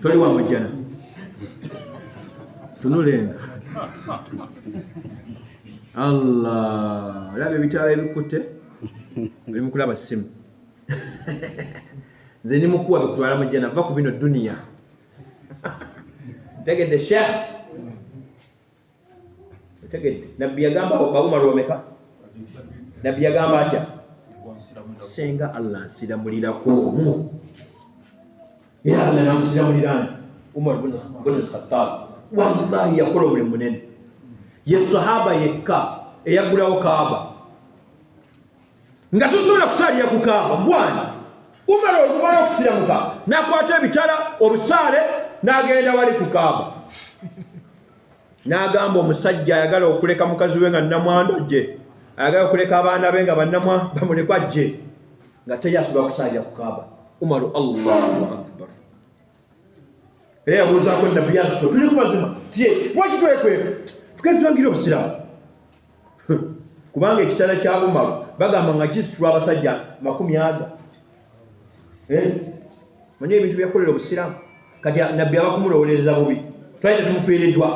toli wa mujjana tunulenga Allah labe bitala ebikutte bali mukulaba simu nze ni mukuwa bikutwala mujjana va ku bino dunia tegedde Sheikh tegedde nabbi yagamba bauma lwomeka nabbi yagamba atya senga Allah nsiramulirako omu era Allah namusiramulirani Umar bin al-Khattab wallahi yakola omulimu munene ye sahaba yekka eyagulawo Kaaba nga tusobola kusalira ku Kaaba bwana Umar okumala okusiramuka nakwata ebitala obusaale n'agenda wali ku Kaaba n'agamba omusajja ayagala okuleka mukazi we nga nnamwando gye ayagala okuleka abaana be nga bannamwa bamulekwa gye nga teyasobola kusalira ku Kaaba Umar Allahu Akbar era yabuuzaako nabbi yaso tuli ku mazima tie lwaki twekweka tukentulangira obusiramu kubanga ekitala kya Umar bagamba nga kisitula abasajja 100 manyi ebintu byakolera obusiramu kati nabbi abakumulowolereza bubi twali tetumufiiriddwa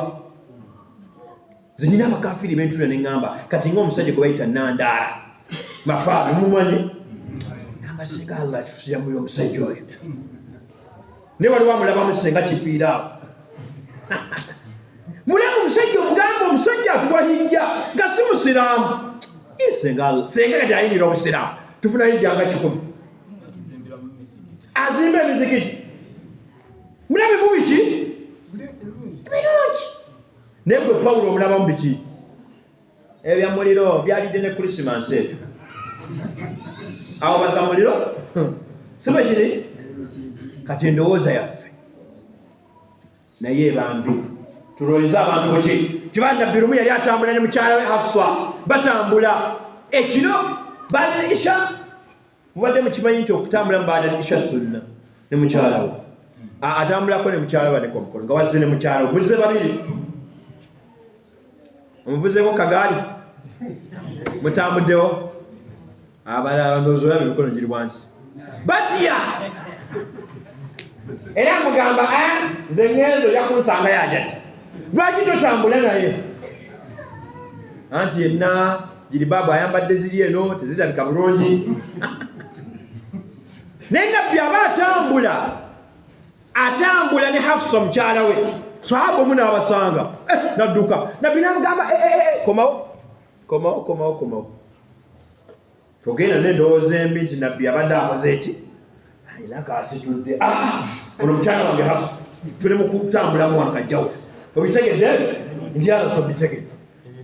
nze nyina abakafiri bentula ne ŋŋamba kati ng'omusajja gwe bayita Nandaala mafaabi mumumanyi namba singa Allah kifusiramuyo omusajja oyo ne waliwo amulabamu senga kifiira awo mulamu omusajja omugamba omusajja atuwa hijja nga si musiraamu senga kati ayingira obusiraamu tufuna hijja nga 10 azimba emizikiti mulabe mubiki ebirungi naye gwe Pawulo omulabamu biki ebyamuliro byalidde ne Krisimansi ebyo awo baza muliro siba kiri kati endowooza yaffe naye bambi tuloweza abantu buki kiba nabbi lumu yali atambula ne mukyala we Hafsa batambula ekiro baada isha mubadde mukimanyi nti okutambula mubaada isha sunna ne mukyala we atambulako ne mukyala we nekomukono nga wazze ne mukyala we muze babiri omuvuzeko kagaali mutambuddewo abalala ndowooza olaba emikono giri wansi batya era mugamba nze ŋŋenzo ojja kunsanga yajati lwaki totambula naye anti yenna giri baaba ayambadde ziri eno tezirabika bulungi naye nabbi aba atambula ne Hafsa mukyala we sahaba omu n'abasanga nadduka nabbi n'amugamba komawo togenda n'endowooza embi nti nabbi abadde akoze eki ayina kaasitudde ono mukyala wange Hafsa tuli mu kutambulamu wakajjawo obitegedde ndi alaso bitegedde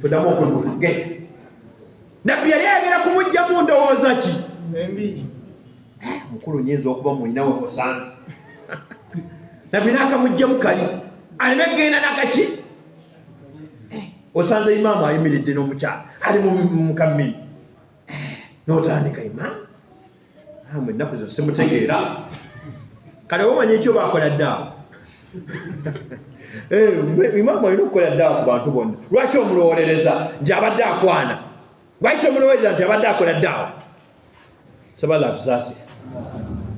toddamu okudduka genda nabbi yali ayagala kumugjamu ndowooza ki mukulu nyinza okuba mulinawe musanze nabbi n'akamugjamu kali alina genda nakaki osanze imaamu ayimiridde n'omukyala ali mukammiri n'otandika imaamu ennaku zo simutegeera kale omanyi ekyo bakola ddaala imaamu alina okukola ddaala ku bantu bonna lwaki omulowolereza nti abadde akwana lwaki omulowooza nti abadde akola ddaala sabala tusaasi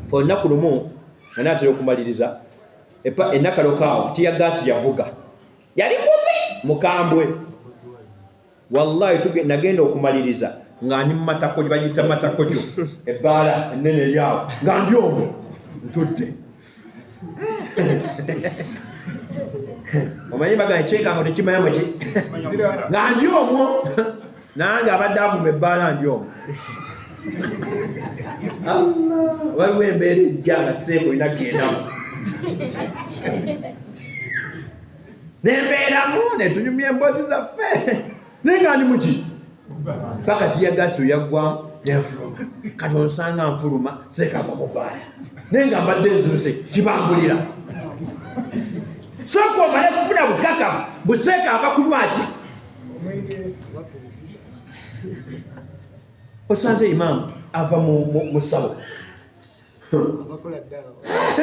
fe olunaku lumu anaatera okumaliriza ennakalokaawo tiyagaasi yavuga yali mubi mukambwe wallahi nagenda okumaliriza nga ndi mumatakojo bayita matakojo ebbaala ennene eryawo nga ndi omwo ntudde omanyi baga ekyekanga tekimanyamu ki nga ndi omwo nange abadde avuma ebbaala ndi omwo waliwo embeera ejja nga seeko olina kyendamu nembeeramu netunyumya emboozi zaffe naye nga ndi muki paka tiyagasi oyaggwamu nenfuluma kati onsanga nfuluma seekava mu bbaala naye nga mbadde nzuse kibangulira sooka omale kufuna bukakafu buseeka ava kunywaki osanze imaamu ava mu ssabo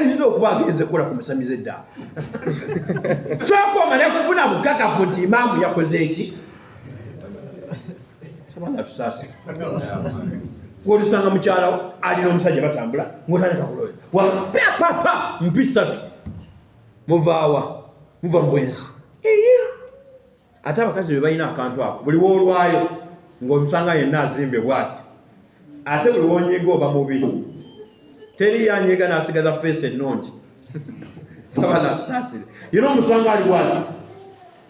nina okuba agenze kukola ku musamize eddaala sooka omale kufuna bukakafu nti imaamu yakoze eki sabala tusaase ng'olusanga mukyalawo alina omusajja batambula ng'otandika kuloweza papa mpisatu muvaawa muva mu bwenzi ate abakazi be balina akantu ako buli woolwayo ng'omusanga yenna azimbe bw'ati ate buli wonyiga oba mubi teri yanyiga n'asigaza feesi ennungi sabala atusaasire yina omusanga ali bw'ati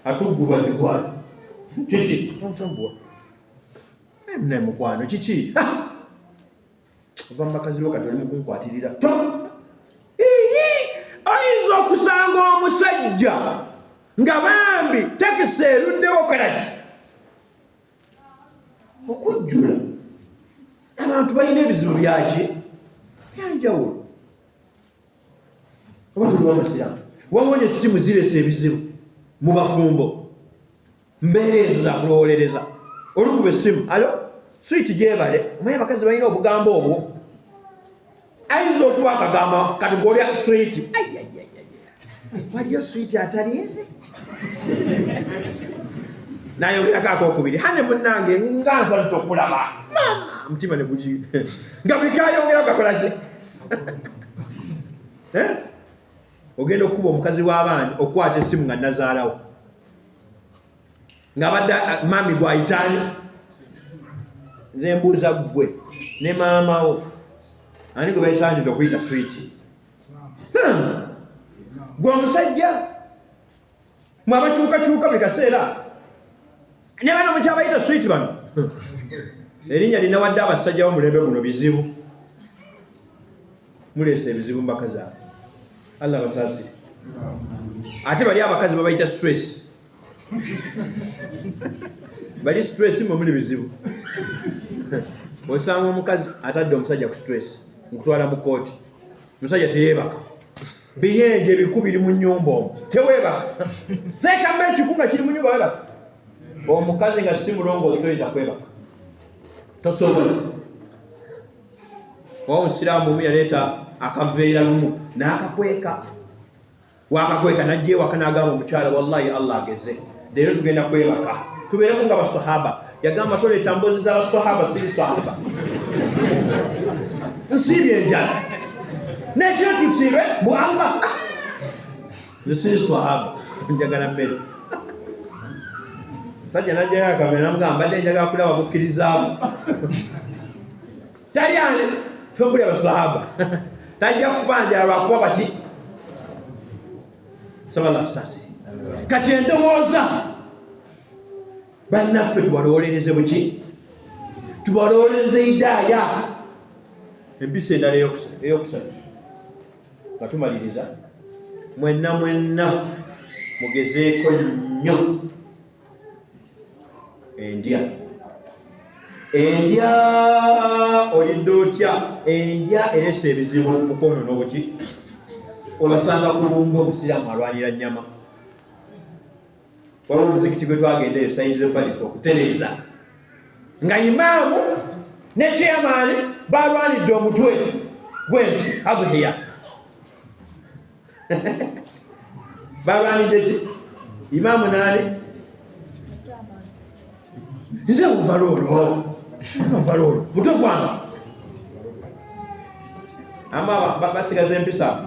atuggubadde bw'ati kiki onsambwa naye mukwano kiki ova mu bakazi bo kati oli mukunkwatirira oyinza okusanga omusajja nga bambi takisi eruddewo kalaki okujjula abantu balina ebizibu byaki byanjawulo oba tuli wamusiramu wawona essimu zireesa ebizibu mu bafumbo mbeera ezo zakulowolereza olukuba essimu alo switi gyebale omaye abakazi balina obugambo obwo ayinza okuba akagamba kati ng'olya switi waliyo switi ataliizi nayogerako akokubiri hane munnange nga nsanisa okulaba omutima ne gugi nga bikayongera kakolaki ogenda okukuba omukazi w'abaani okukwata essimu nga nazaalawo ng'abadde mami gwayitaani nze mbuuza ggwe ne maamawo ani gwe bayisaanidde okuyita switi gwe omusajja mwe abakyukakyuka buli kaseera ne bano mukyabayita switi bano erinnya linawadde abasajja b'omulembe guno bizibu muleesa ebizibu mu bakazi abo allah basaasire ate bali abakazi babayita stress bali stress mwe muli bizibu osanga omukazi atadde omusajja ku stress nkutwala mu kooti omusajja teyeebaka biyenje ebiku biri mu nnyumba omwo teweebaka seekamba ekiku nga kiri mu nnyumba weebaka omukazi nga si mulongoozi toyinza kwebaka tosobola oba omusiraamu omu yaleeta akaveera lumu n'akakweka wakakweka najja ewaka n'agamba omukyala wallahi allah ageze leero tugenda kwebaka tubeereko nga basahaba yagamba toleeta mboozi z'abasahaba siri sahaba nsiibye enjala nekiro tusiibe mu allah nze siri sahaba njagala mmere sajja najjayo akaveera namugamba mbadde njagala kulaba bukkirizaamu talyane tokuli abasahaba tajja kufanjala lwakuba baki sabala tusasi kati endowooza bannaffe tubalowolereze buki tubalowolereze idaaya empisa endala eyokusatu nga tumaliriza mwenna mugezeeko nnyo endya olidde otya endya eresa ebizibu mukono n'obuki obasanga ku lumba omusiraamu alwanira nnyama waliwo omuzikiti gwe twagenda eyo sayinza epalisa okutereeza nga imaamu ne chairman balwanidde omutwe gwenti abuhiya balwanidde ki imaamu naani nze muvaloolo mutwe gwange ama basigaza empisa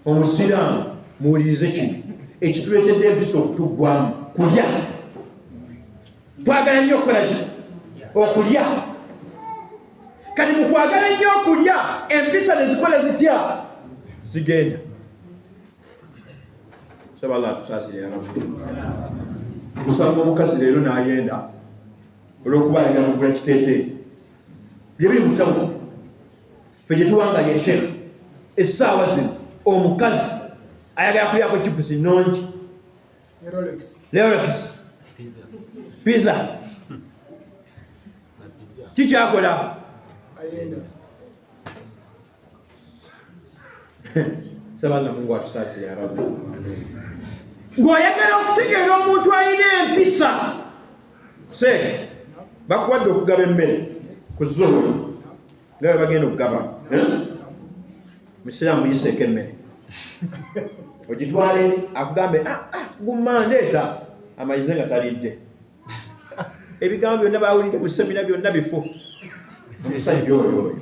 omusiraamu muwulirize kino ekituleetedde empisa okutuggwamu kulya twagala nnyo okukola ki okulya kati mukwagala nnyo okulya empisa nezikola zitya zigenda saba allah tusaasire kusanga omukazi leero n'ayenda olw'okuba ayagala kugula kiteeteeyi bye biri mutamu ffe gye tuwangalya esheka essaawa zino omukazi ayagala kulyako chipusi nnungi Rolex pizza kikyakola sabala mungu atusaasire arabu ng'oyagala okutegeera omuntu alina empisa se bakuwadde okugaba emmere ku zuuli nga bagenda okugaba musiraamu yiseeko emmere ogitwale akugambe gumma ndeeta amalize nga talidde ebigambo byonna bawulidde mu semina byonna bifu omusajja oyo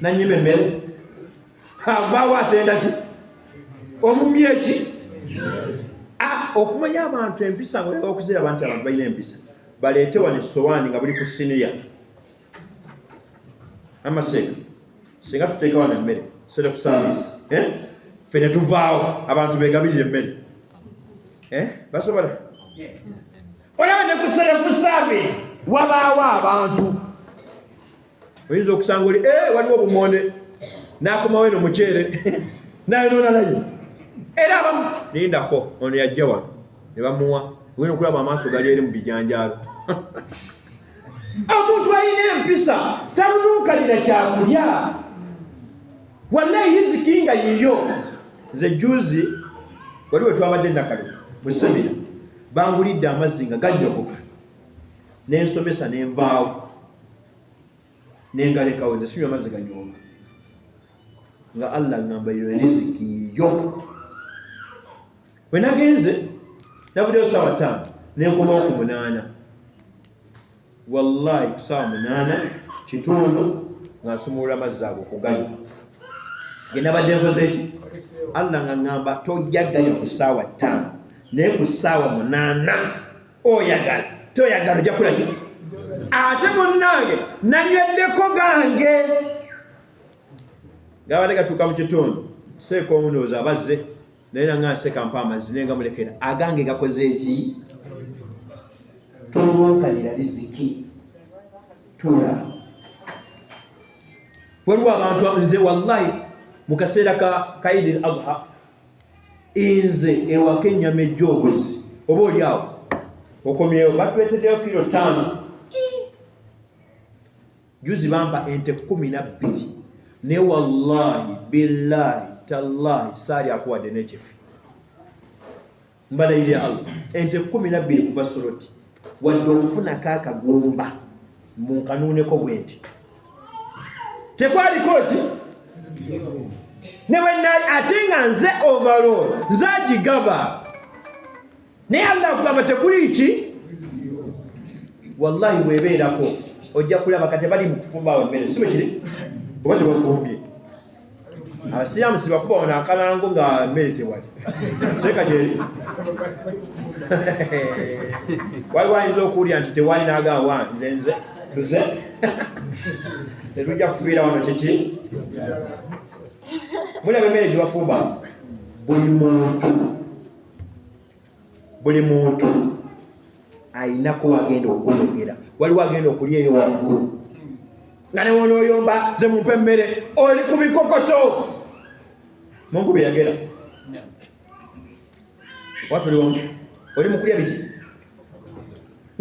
nanyima emmere avaawo atenda ki omumye ki okumanya abantu empisa okuziraba nti abantu balina empisa baleete wano essowaani nga buli ku siniya amaseeka singa tuteeka wano emmere self service ffe ne tuvaawo abantu begabirira emmere basobola olaba ne ku self service wabaawo abantu oyinza okusanga oli waliwo obumonde n'akomawo eno muceere nayonona naye era abamu lindako ono yajja wano ne bamuwa wena okulaba amaaso gali eri mu bijanjaalo omuntu alina empisa talulunkalira kyakulya wallahi yiziki nga yiyo nze juzi waliwo twabadde nakalo mu semina bangulidde amazzi nga gajjogoka nensomesa nenvaawo nengalekawo nze sinywa amazzi ganyooga nga Allah ngamba yo riziki yo wenagenze nabuddeyo saawa 5 nenkomawo ku 8 wallahi ku saawa 8 kitundu nga nsumulula amazzi ago okuganywa genabadde nkoze eki Allah nga ngamba tojjagayo ku saawa 5 naye ku saawa 8 oyagala toyagala ojja kukola ki ate munnange nanyweddeko gange gabadde gatuuka mu kitundu seeka omunoozi abazze naye nanga nseka mpa amazzi naye nga mulekera agange gakoze eki tolwonkalira riziki tula waliwo abantu nze wallahi mu kaseera ka Eid al-Adha nze ewaka ennyama ejjoogozi oba oli awo okomyewo batweteteyo kilo 5 juzi bampa ente 12 ne wallahi billahi tallahi saali akuwadde n'ekifu mbalayirira Allah ente 12 kuva Soroti wadde okufunako akagumba munkanuuneko bwenti tekwaliko ki newenali ate nga nze overall nze agigaba naye Allah akugamba tekuli ki wallahi webeerako ojja kulaba kati bali mu kufumba awo emmere si bwe kiri oba tebafumbye abasiraamu sibakuba wano akalango nga mmere tewali seeka gyeri waliwo ayinza okuwulira nti tewali n'agamba nze tuze tetujja kufiira wano kiki mulaba emmere gyebafumba buli muntu ayinako wagenda okwogera waliwo agenda okulya eyo waggulu nga newonooyomba ze mumpe emmere oli ku bikokoto mungu beyagera watuliwonge oli mukulya biki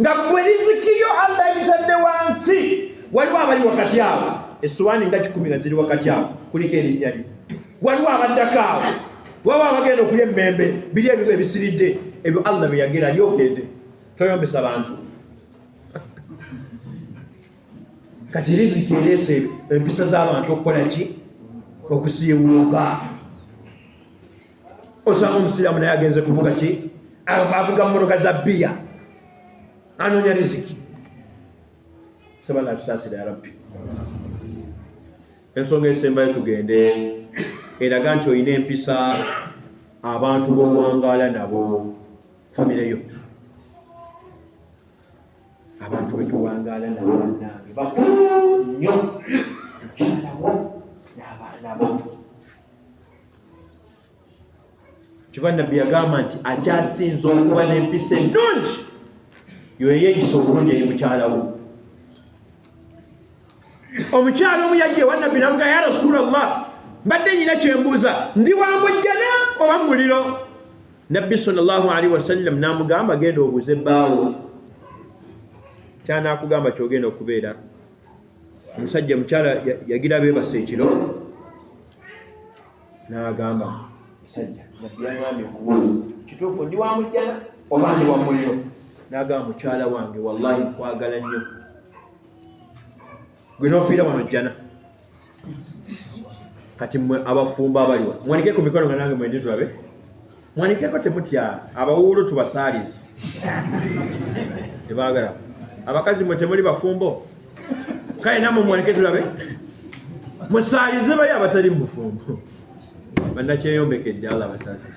nga bwe rizikiyo Allah yitadde wansi waliwo abali wakati awo essowaani nga 10 nga ziri wakati awo kuliko erinnya lye waliwo abaddako awo waliwo abagenda okulya emmembe biri ebyo ebisiridde ebyo Allah beyagera lyogende toyombesa bantu kati riziki ereese empisa z'abantu okukola ki okusiiwuuka osanga omusiraamu naye agenze kuvuga ki avuga mmotoka za bbiya anoonya riziki sabala atusaasira ya rabbi ensonga esembayo tugende eraga nti olina empisa abantu b'owangaala nabo famire yo abantu betuwangaala nabo bannange bakulu nnyo mukyalawo n'abaana bo kiva nabbi yagamba nti akyasinza okuba n'empisa ennungi yoyeeyisa obulungi eri mukyalawo omukyala omu yajja ewa nabbi namuga ya Rasulallah mbadde nyina kyembuuza ndi wa mujjana oba muliro nabbi sallallahu alaihi wasallam namugamba genda obuuze bbaawo kyanakugamba kyogenda okubeera omusajja mukyala yagira beebasa ekiro n'agamba musajja nabbi yangambye okubuuza kituufu ndi wa mujjana oba ndi wa muliro n'agamba mukyala wange wallahi nkwagala nnyo gwe n'ofiira wano jjana kati mmwe abafumba abaliwa mwanikeko mikono nga nange mwendi tulabe mwanikeko temutya abawuulu tubasaaliza tebaagala abakazi mwe temuli bafumbo kale namwe mwanike tulabe Musaalize bali abatali mu bufumbo. Bannakyeyombekkedde Allah basaasi.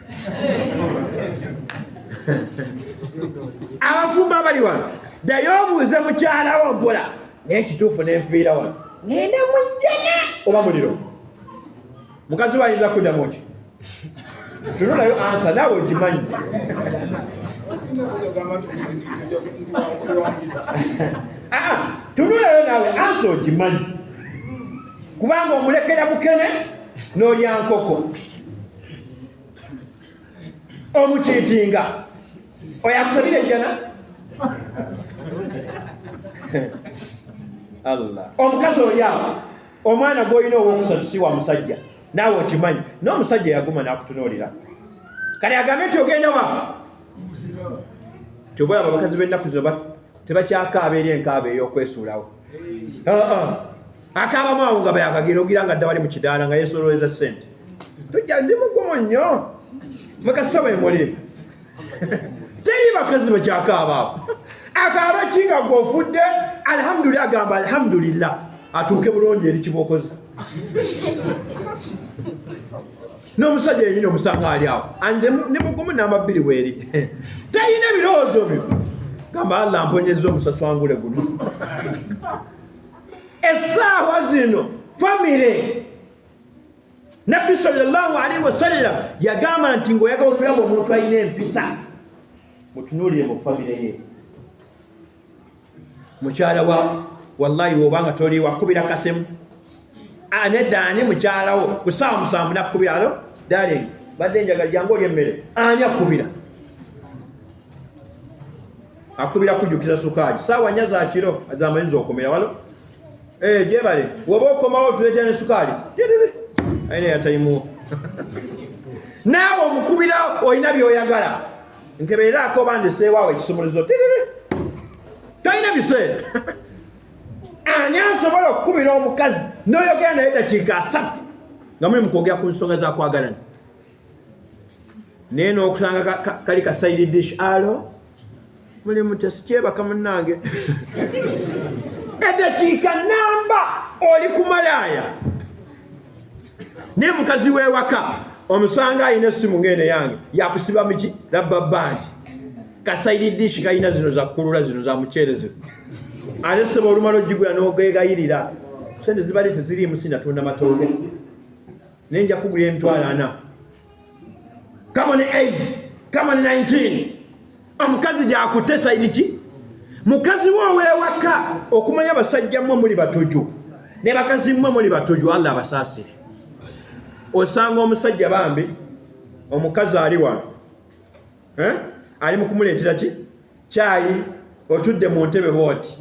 Abafumbo abali wano ddayo obuuze mukyala wo mpola naye kituufu n'enfiira wano ngenda mujjana oba muliro. Mukazi wayinza kuddamu ki? Tunulayo ansa naawe ogimanyi. Tunulayo naawe ansa ogimanyi. Kubanga omulekera mukene n'olya nkoko. Omukiitinga oyakusabira ejjana. Allah. Omukazi olyawo omwana gw'olina ow'okusatu si wa musajja naawe okimanyi. N'omusajja yaguma n'akutunuulira kale agambe nti ogenda wa kyobola abakazi b'ennaku zino tebakyakaaba eri enkaaba ey'okwesuulawo. Akaabamu awo nga bayakagira ogira nga dda wali mu kidaala nga yeesoloweza ssente. Tujja ndi mugumu nnyo mwekasaba emulire. Teri bakazi bakyakaaba awo. Akaaba ki nga gw'ofudde alhamdulillah agamba alhamdulillah atuuke bulungi eri kibokozi. N'omusajja yenyini omusanga ali awo anze ne mugumu namba 2 bweri. Tayina birowoozo byo. Gamba Allah amponyezza omusaswangule guno. Essaawa zino famire Nabbi sallallahu alaihi wasallam yagamba nti ng'oyagala okulaba omuntu alina empisa mutunuulire mu famire ye. Mukyala wa wallahi wobanga toli wakubira kasemu neddaani mukyala wo ku ssaawa 7 nakubira alo darling badde njagala jangu olya emmere ani akubira? Akubira kujjukiza sukaali ssaawa 4 za kiro azamayinza okomera walo. Jebale woba okomawo tuleetera ne sukaali ayina yatayimuwo. Naawe omukubira olina by'oyagala nkebereraako bandeseewaawo ekisumuluzo tolina biseera. Ani asobola okukubira omukazi n'oyogera naye dakiika 3 nga muli mukwogera ku nsonga za kwagalana naye n'okusanga kali ka side dish alo muli mutesikyebaka munnange edakiika namba oli ku malaaya. Naye mukazi w'ewaka omusanga alina essimu ng'eno yange yakusiba miki labba bandi ka side dish kalina zino za kulula zino za muceere zino ate seba olumala ogigula n'ogegayirira sente zibali teziriimu sinatunda matooke naye nja kugula emitwalo 4 kama ne 8 kama ne 19 omukazi gyakutte side ki mukazi wo w'ewaka okumanya basajja mmwe muli batojo ne bakazi mmwe muli batojo Allah abasaasire. Osanga omusajja bambi omukazi ali wano ali mu kumuleetera ki kyayi otudde mu ntebe bwoti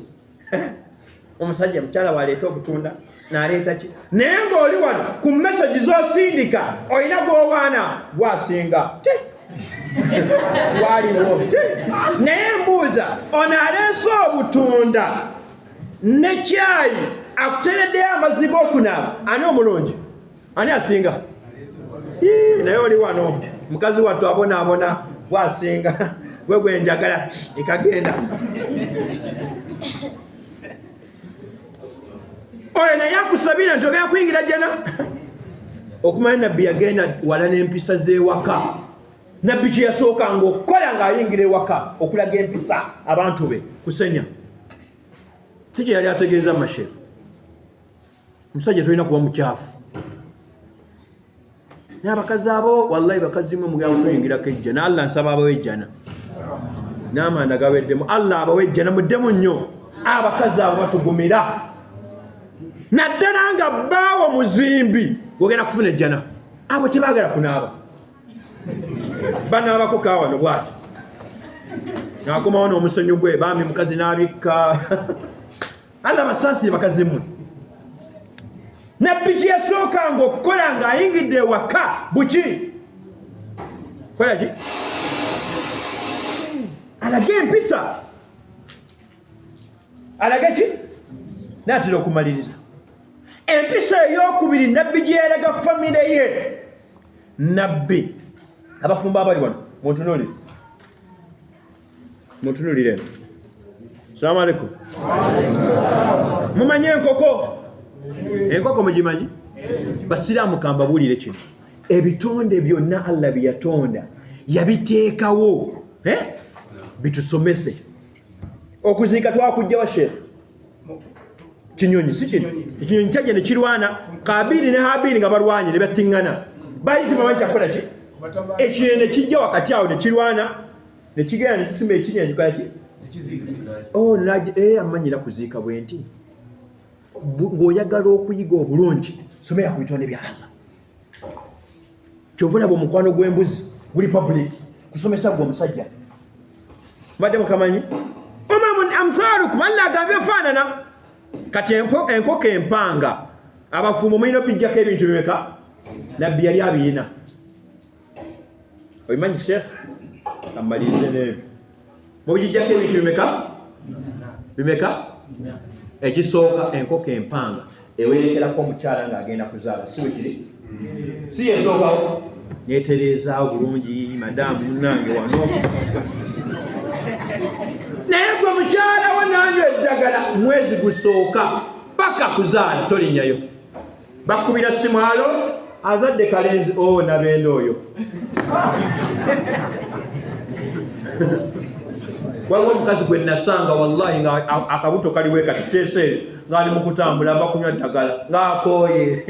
omusajja mukyala waleeta okutunda n'aleeta ki naye ng'oli wano ku message z'osindika olina gw'owaana gwasinga waliwo naye mbuuza ono aleese obutunda ne kyayi akutereddeyo amazzi g'okunaaba ani omulungi ani asinga? Naye oli wano mukazi wattu abonaabona gwasinga gwe gwenjagala ekagenda. Oyo naye akusabira nti ogenda kuyingira jjana. Okumanya Nabbi yagenda wala n'empisa z'ewaka. Nabbi kye yasooka ng'okukola ng'ayingira ewaka okulaga empisa abantu be kusenya. Tikye yali ategeeza mashefu. Omusajja tolina kuba mukyafu. N'abakazi abo wallahi bakazi mwe mugenda kuyingirako ejjana. Allah nsaba abawe ejjana n'amanda gaweddemu. Allah abawe ejjana muddemu nnyo. Abakazi abo batugumira naddala nga bbaawo muzimbi ogenda kufuna ejjana. Abo tebaagala kunaaba banaabako kaawano bwati n'akomawo n'omusenyu gwe bambi mukazi n'abikka. Allah basaasire bakazi mmwe. Nabbi kye yasookanga okukola ng'ayingidde ewaka buki kola ki alage empisa alage ki n'atera okumaliriza. Empisa ey'okubiri Nabbi gye yalaga famire ye. Nabbi abafumbo abali wano muntunuulire. Salaamu alaikum. Mumanye enkoko mugimanyi? basiraamu kambabuulire kino ebitonde byonna Allah bye yatonda yabiteekawo bitusomese. Okuziika twakujja wa Sheikh kinyonyi si kino ekinyonyi kyajja ne kirwana Kaabiri ne Haabiri nga balwanye ne battiŋŋana baali tebamanyi kyakola ki ekino ne kijja wakati awo ne kirwana ne kigenda ne kisima ekirya ne kikola ki amanyira kuziika bwe nti ng'oyagala okuyiga obulungi somera ku bitonde bya Allah. Kyova olaba omukwano gw'embuzi guli public kusomesa gwe omusajja mbadde mukamanyi omamun amsalukum Allah agambye faanana kati enkoko empanga abafumbo mulina okuggyako ebintu bimeka nabbi yali abiyina obimanyi Sheikh amalirize n'ebyo mubigijjako ebintu bimeka ekisooka enkoko empanga ewerekerako omukyala ng'agenda kuzaala si bwe kiri si yesookawo neetereezaawo bulungi madamu munange wano naye gwe mukyala wo nange eddagala mwezi gusooka paka kuzaala tolinnyayo bakubira simwalo azadde kalenzi nabenda oyo waliwo omukazi gwe nasanga wallahi nga akabuto kaliwe katiteeseeyo ng'ali mu kutambula ava kunywa ddagala ng'akooye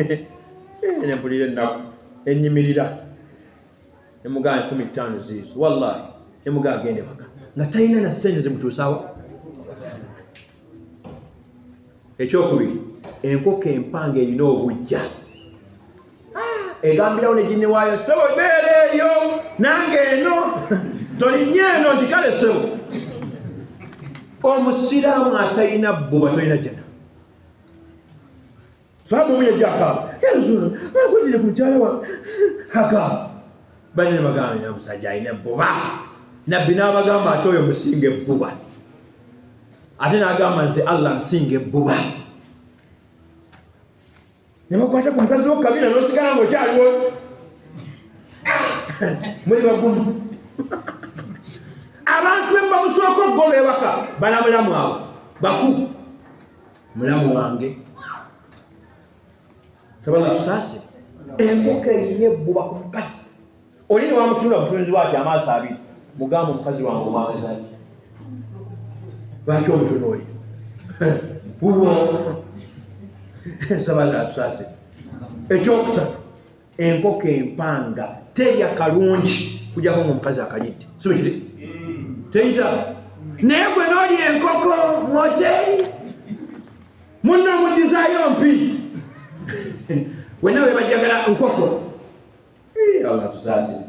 nempulira ennaku ennyimirira nemugamba 15 ziizo wallahi nemugamba agende waka nga talina na ssente zimutuusaawo. Ekyokubiri enkoko empanga erina obujja egambirawo ne ginne waayo sebo beera eyo nange eno tolinnya eno nti kale sebo. Omusiraamu atalina bbuba tolina jjana sababu omuye jjakaaba yazuna akudire ku mukyala wa haka banyine bagamba ina omusajja alina bbuba nabbi n'abagamba ate oyo musinga ebbuba ate n'agamba nze Allah nsinga ebbuba ne bakwata ku mukazi w'okabina n'osigala ng'okyaliwo muli bagumu abantu bemba musooka okugoba ewaka balamulamu abo bafu mulamu wange sabala tusaasire enkoko eyina ebbuba ku mukazi oli ne wamutunula butunzi bwati amaaso abiri mugamba omukazi wange omwawezaki lwaki omutunuuli sabala tusaasire. Ekyokusatu enkoko empanga terya kalungi kujjako ng'omukazi akalidde si bwe kiri teyita naye gwe n'oli enkoko mu hoteri munno omudizaayo mpi wenna we bajjagala nkoko Allah tusaasire.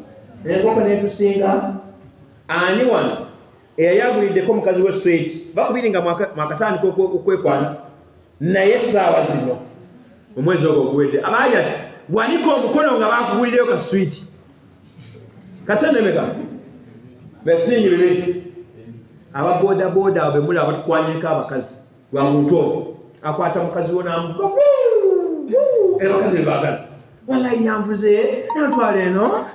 Enkoko netusinga ani wano eyayaguliddeko omukazi we sweti bakubiri nga mwakatandika okwekwana naye essaawa zino omwezi ogwo oguwedde abaayi ati wanika omukono nga bakugulireyo ka switi kasenemeka betusingi bibiri ababoodaboda abo bemuli abatukwanyeko abakazi lwa muntu ogwo akwata mukazi wo n'amuvuga abakazi bebaagala wallahi yanvuze natwala eno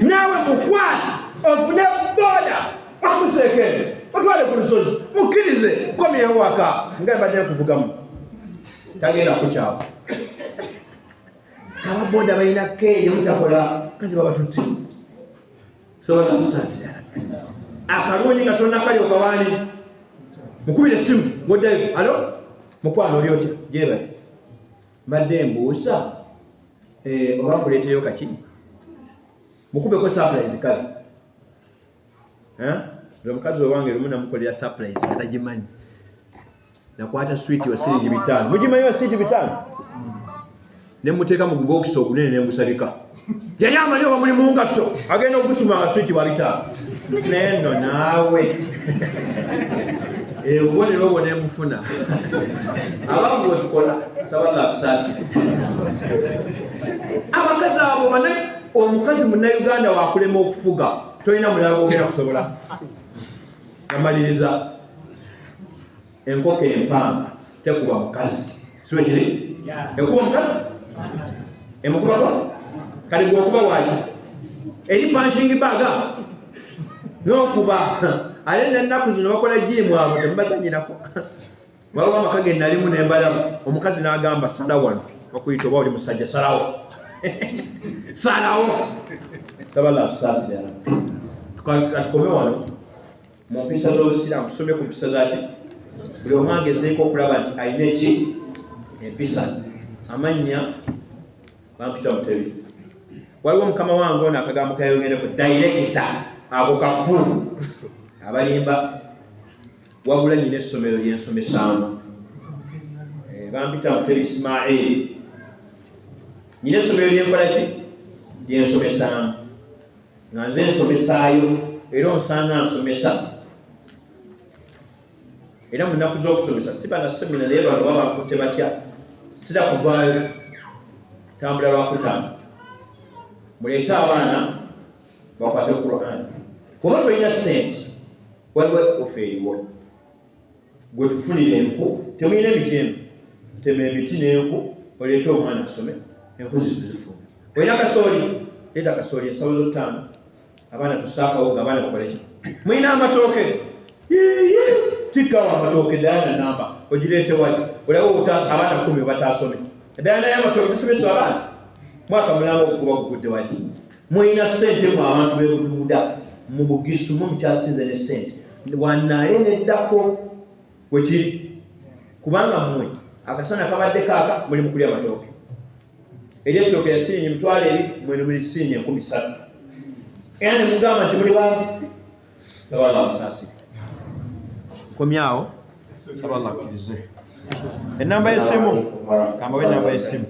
naawe mukwate ofune boda amusekere otwale ku lusozi mukkirize komyewo waka nga mbadde kuvugamu tagenda kukyawa ababoda balina keeyo mutakola kazi babatutti sobola kusaasira akalungi katonda kali okawaani mukubire essimu ngoddayo alo mukwano oli otya gyebali mbadde mbuusa oba nkuleetereyo kaki mukubeko surprise kale omukazi owange lumu namukolera surprise nga tagimanyi nakwata switi wa siringi 5 mugimanyi wa siringi 5 nemuteeka mu gubokisi ogunene nengusabika yali amanyi oba muli mu ngatto agenda okugusuma nga switi wa 5 neno naawe obubonero obwo nemufuna abantu wetukola sabanga tusaasire abakazi abo bana omukazi munnayuganda wakulema okufuga tolina mulala gwogenda kusobola. Amaliriza enkoko empanga tekuba mukazi siwe kiri ekuba omukazi emukubako kali gwokuba waki eri punching baga n'okuba ate nennaku zino bakola jimu abo temubazanyirako waliwo amaka ge nalimu nembalamu omukazi n'agamba sala wano bakuyita oba oli musajja salawo salawo tabala sasa dala tukome wano mu mpisa z'obusiraamu tusomye ku mpisa zaki buli omu agezeeko okulaba nti alina eki empisa amannya Bampita Mutebi. Waliwo mukama wange ono akagambo kayogereko director ako kafu abalimba wabula nyina essomero lyensomesaamu Bampita Mutebi Ismail nyina essomero lyenkola ki lyensomesaamu nga nze nsomesaayo era onsanga nsomesa era mu nnaku z'okusomesa siba na semina naye bantu baba bakutte batya sira kuvaayo tambula lwakutaano muleete abaana bakwate Quran kuba tolina ssente waliwo ofa eriwo gwe tufunire enku temulina emiti eno tema emiti n'enku oleete omwana asome enku zizifuna olina kasooli leeta kasooli ensawo z'ottaano abaana tusaakawo nga abaana bakoleki mulina amatooke tikkawo amatooke dayana namba ogireete wali olawo abaana 10 bataasome dayana y'amatooke tusomesa abaana mwaka mulamba okukuba gugudde wali mulina ssente mu abantu b'e Bududa mu Bugisu mukyasinze ne ssente wannaale neddako wekiri kubanga mmwe akasana kabadde kaaka muli mu kulya amatooke eri ettooke yasirinye emitwalo 2 mwene muli kisirinye 13 era ne mugamba nti muli bantu sabala asaasire komyawo sabala akkirize ennamba y'essimu kambawo ennamba y'essimu